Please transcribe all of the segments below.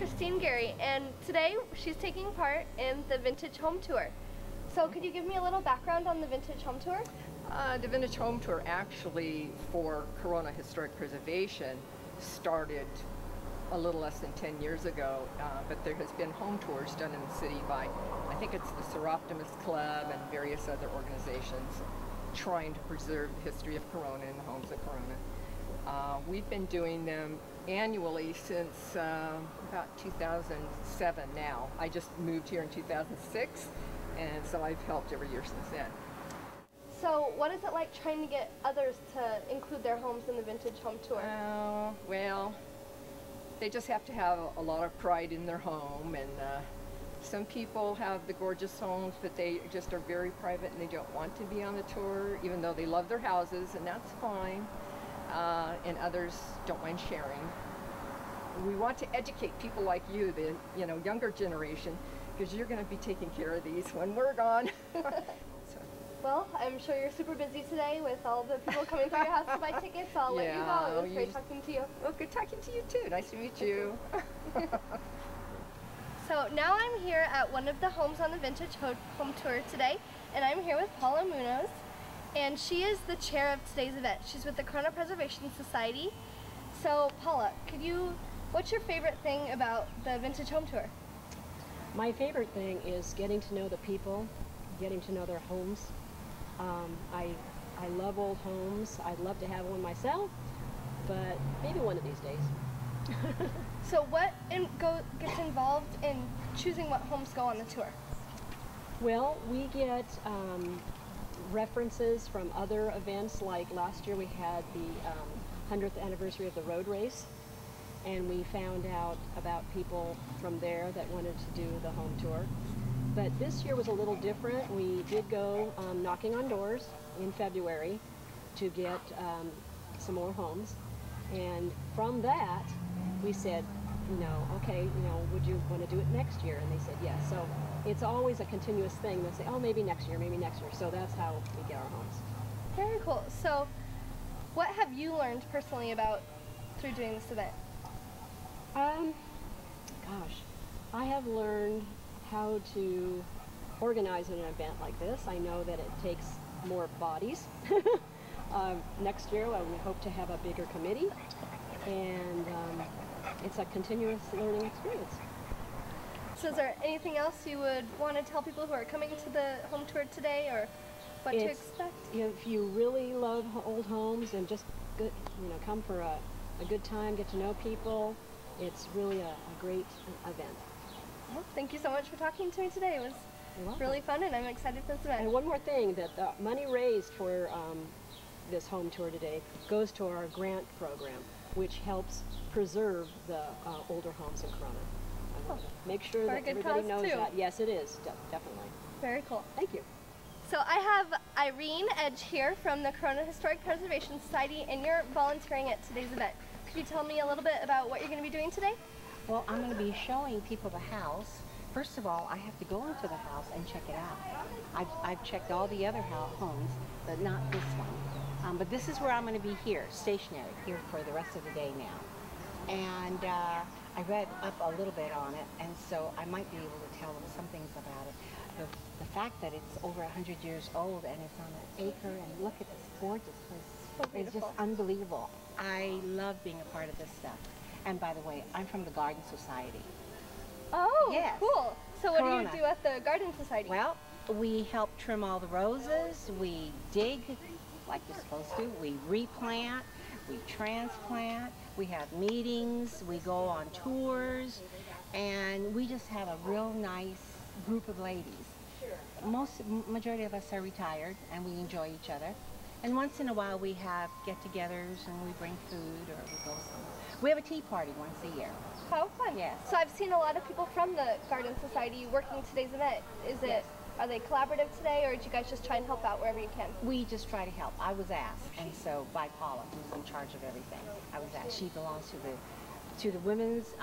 Christine Gary, and today she's taking part in the Vintage Home Tour. So could you give me a little background on the Vintage Home Tour? The Vintage Home Tour actually for Corona Historic Preservation started a little less than 10 years ago, but there has been home tours done in the city by, I think it's the Seroptimus Club and various other organizations trying to preserve the history of Corona and the homes of Corona. We've been doing them annually since about 2007 now. I just moved here in 2006, and so I've helped every year since then. So what is it like trying to get others to include their homes in the Vintage Home Tour? Well, they just have to have a lot of pride in their home, and some people have the gorgeous homes, but they just are very private and they don't want to be on the tour, even though they love their houses, and that's fine. And others don't mind sharing. We want to educate people like you, the younger generation, because you're going to be taking care of these when we're gone. Well, I'm sure you're super busy today with all the people coming through your house to buy tickets. I'll let you go. It was great talking to you. Well, good talking to you too. Nice to meet you. So now I'm here at one of the homes on the Vintage Home Tour today, and I'm here with Paula Munoz, and she is the chair of today's event. She's with the Corona Preservation Society. So Paula, what's your favorite thing about the Vintage Home Tour? My favorite thing is getting to know the people, getting to know their homes. I love old homes. I'd love to have one myself, but maybe one of these days. So what gets involved in choosing what homes go on the tour? Well, we get references from other events. Like last year we had the 100th anniversary of the road race, and we found out about people from there that wanted to do the home tour. But this year was a little different. We did go knocking on doors in February to get some more homes, and from that we said, okay, would you want to do it next year? And they said yes. So it's always a continuous thing. They say, oh, maybe next year, maybe next year. So that's how we get our homes. Very cool. So what have you learned personally through doing this event? Gosh, I have learned how to organize an event like this. I know that it takes more bodies. Next year we hope to have a bigger committee, and it's a continuous learning experience. So is there anything else you would want to tell people who are coming to the home tour today, or what to expect? If you really love old homes and just come for a good time, get to know people, it's really a great event. Well, thank you so much for talking to me today. It was really fun, and I'm excited for this event. And one more thing, that the money raised for this home tour today goes to our grant program, which helps preserve the older homes in Corona. I want to make sure that everybody knows that. Yes, it is, definitely. Very cool. Thank you. So I have Irene Edge here from the Corona Historic Preservation Society, and you're volunteering at today's event. Could you tell me a little bit about what you're going to be doing today? Well, I'm going to be showing people the house. First of all, I have to go into the house and check it out. I've checked all the other homes, but not this one. But this is where I'm going to be here, stationary, here for the rest of the day now. And I read up a little bit on it, and so I might be able to tell them some things about it. The fact that it's over 100 years old and it's on an acre, and look at this gorgeous place. It's just unbelievable. I love being a part of this stuff. And by the way, I'm from the Garden Society. Oh, yes. Cool. So what do you do at the Garden Society? Well, we help trim all the roses, we dig like you're supposed to, we replant, we transplant, we have meetings, we go on tours, and we just have a real nice group of ladies. Majority of us are retired, and we enjoy each other. And once in a while we have get-togethers, and we bring food, or we go somewhere. We have a tea party once a year. How fun. Yes. So I've seen a lot of people from the Garden Society working today's event. Are they collaborative today, or did you guys just try and help out wherever you can? We just try to help. I was asked, and so by Paula, who's in charge of everything. I was asked. She belongs to the Women's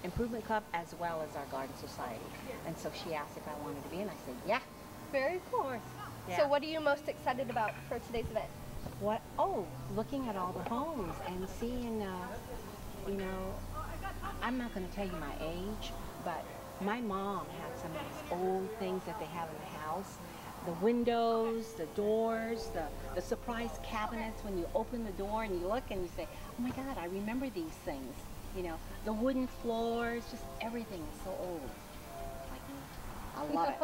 Improvement Club as well as our Garden Society. And so she asked if I wanted to be, and I said, yeah. Very cool. Yeah. So what are you most excited about for today's event? What? Oh, looking at all the homes and seeing, I'm not going to tell you my age, but my mom had some of these old things that they have in the house. The windows, the doors, the surprise cabinets when you open the door and you look and you say, oh my God, I remember these things. You know, the wooden floors, just everything is so old. I love it.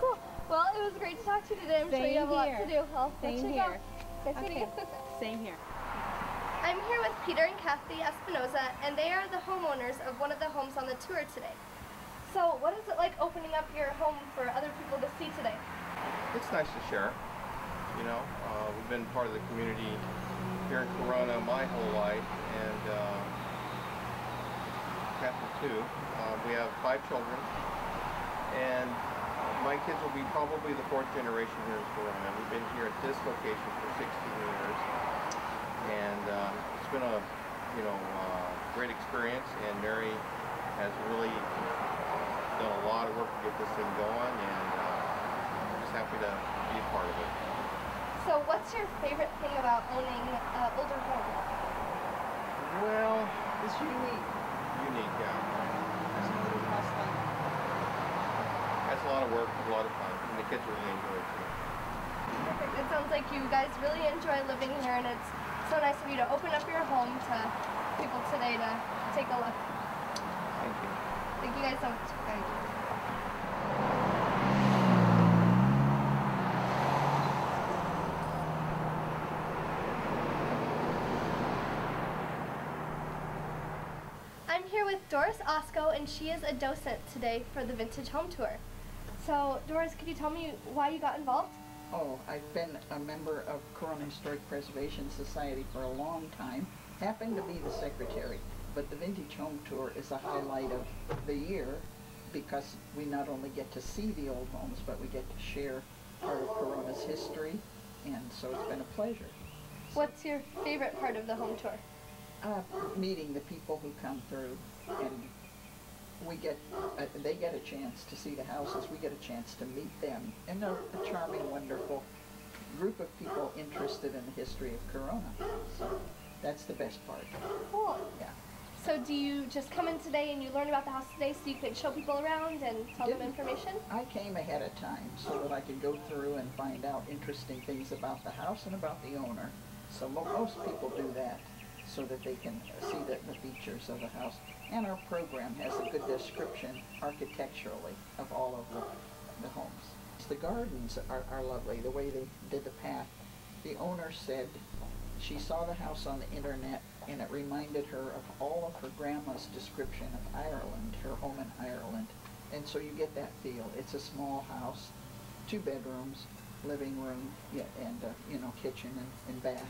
Cool. Well, it was great to talk to you today. I'm sure you have a lot to do. I'll let you go. Nice meeting you. Same here. I'm here with Peter and Kathy Espinoza, and they are the homeowners of one of the homes on the tour today. So what is it like opening up your home for other people to see today? It's nice to share. You know, we've been part of the community here in Corona my whole life, and Kathy too. We have 5 children, and my kids will be probably the 4th generation here in Corona. We've been here at this location for 16 years, and it's been a great experience. And Mary has really done a lot of work to get this thing going, and I'm just happy to be a part of it. So what's your favorite thing about owning an older home? Well, It's unique. unique, yeah. It's a little house like. That's a lot of work, a lot of fun, and the kids really enjoy it too. Perfect. It sounds like you guys really enjoy living here, and it's so nice of you to open up your home to people today to take a look. Thank you. Thank you guys so much. Thank you. I'm here with Doris Osco, and she is a docent today for the Vintage Home Tour. So, Doris, could you tell me why you got involved? Oh, I've been a member of Corona Historic Preservation Society for a long time. Happened to be the secretary, but the Vintage Home Tour is a highlight of the year because we not only get to see the old homes, but we get to share part of Corona's history, and so it's been a pleasure. What's your favorite part of the home tour? Meeting the people who come through, and we get, they get a chance to see the houses, we get a chance to meet them, and they're a charming, wonderful group of people interested in the history of Corona. So that's the best part. Cool. Yeah. So do you just come in today and you learn about the house today so you could show people around and tell them information? I came ahead of time so that I could go through and find out interesting things about the house and about the owner. So most people do that so that they can see the features of the house. And our program has a good description architecturally of all of the homes. The gardens are lovely, the way they did the path. The owner said she saw the house on the internet and it reminded her of all of her grandma's description of Ireland, her home in Ireland. And so you get that feel. It's a small house, 2 bedrooms, living room, yeah, and kitchen and bath.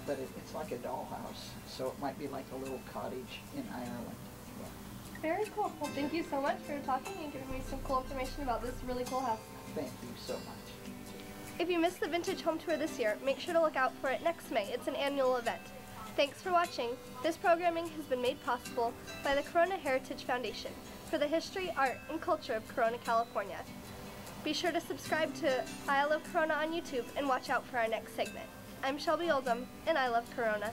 But it's like a dollhouse, so it might be like a little cottage in Ireland. Yeah. Very cool. Well, thank you so much for talking and giving me some cool information about this really cool house. Thank you so much. If you missed the Vintage Home Tour this year, make sure to look out for it next May. It's an annual event. Thanks for watching. This programming has been made possible by the Corona Heritage Foundation for the history, art, and culture of Corona, California. Be sure to subscribe to I Love Corona on YouTube and watch out for our next segment. I'm Shelby Oldham, and I love Corona.